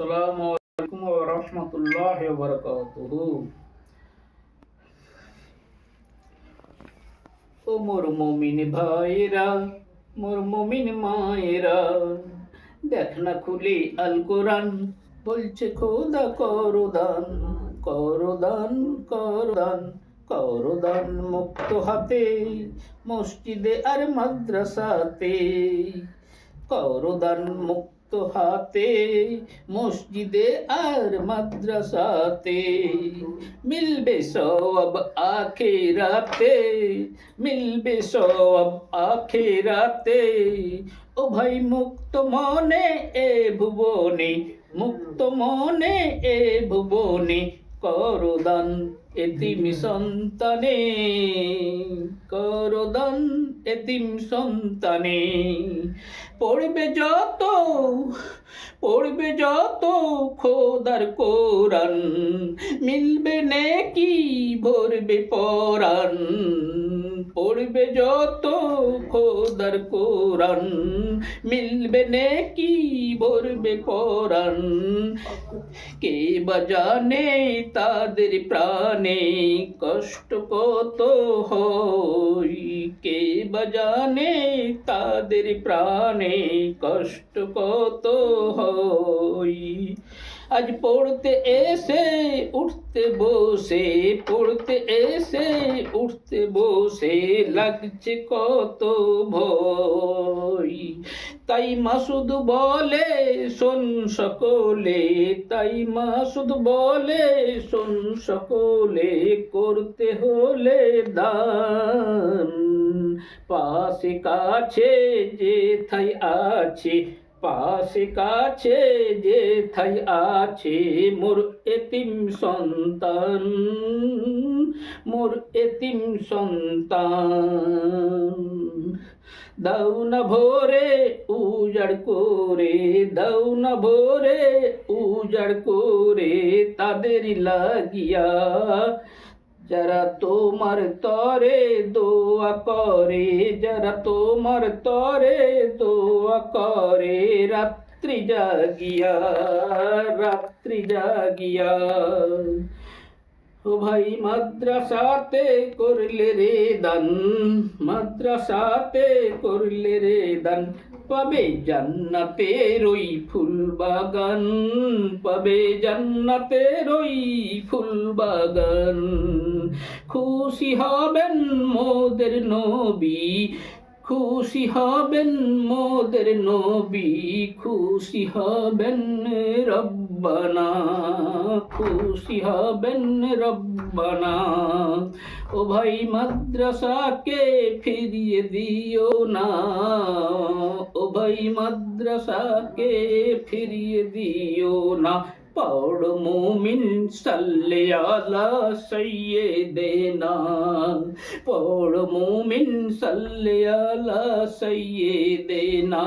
আসসালামু আলাইকুম ওয়া রাহমাতুল্লাহি ওয়া বারাকাতুহু। ও মোর মুমিন ভাইরা, মোর মুমিন মায়েরা, দেখ না খুলি আল কোরআন, বলছে খোদা করো দান, করো দান, করো দান, করো দান মুক্ত হাতে, মসজিদে আর মাদ্রাসাতে, করো দান মুক্ত হাতে, মসজিদে আর মাদ্রাসাতে, মিলবে সওয়াব আখিরাতে, মিলবে সওয়াব আখিরাতে। ও ভাই মুক্ত মনে এ ভুবনে, মুক্ত মনে এ ভুবনে, করো দান এতিম সন্তানে, করো দান এতিম সন্তানে। পড়বে যত, পড়বে যত খোদার কোরআন, মিলবে নেকি ভরবে পরাণ। পড়বে যত খোদার কোরআন, মিলবে নেকি ভরবে পরাণ। কে বা জানে তাদের প্রাণে কষ্ট কত হয়, কে বা জানে তাদের প্রাণে কষ্ট কত হয়। আজ পড়তে এসে উঠতে বসে, পড়তে এসে উঠতে বসে লাগছে কত ভয়। তাই মাসুদ বলে শোন সকলে, তাই মাসুদ বলে শোন সকলে, করতে হলে দান। পাশে কাছে যেথায় আছে, পাশে কাছে যেথায় আছে মোর এতিম সন্তান, মোর এতিম সন্তান। দাও না ভোরে উজাড় করে, দাও না ভোরে উজাড় করে তাদের লাগিয়া, যারা তোমার তরে দোয়া করে, যারা তোমার তরে দোয়া করে, রাত্রি জাগিয়া, রাত্রি জাগিয়া। ও ভাই মাদ্রাসাতে করলে রে দান, মাদ্রাসাতে করলে রে দান, পাবে জান্নাতের ওই ফুল বাগান, পাবে জান্নাতের ওই ফুল বাগান। খুশি হবেন মোদের নবী, খুশি হবেন মোদের নবী, খুশি হবেন রব্বানা, খুশি হবেন রব্বানা। ও ভাই মাদ্রাসাকে ফিরিয়ে দিও না, ও ভাই মাদ্রাসাকে ফিরিয়ে দিও না। পড় মুমিন সাল্লে আলা সাইয়্যিদিনা, পড় মুমিন সাল্লে আলা সাইয়্যিদিনা।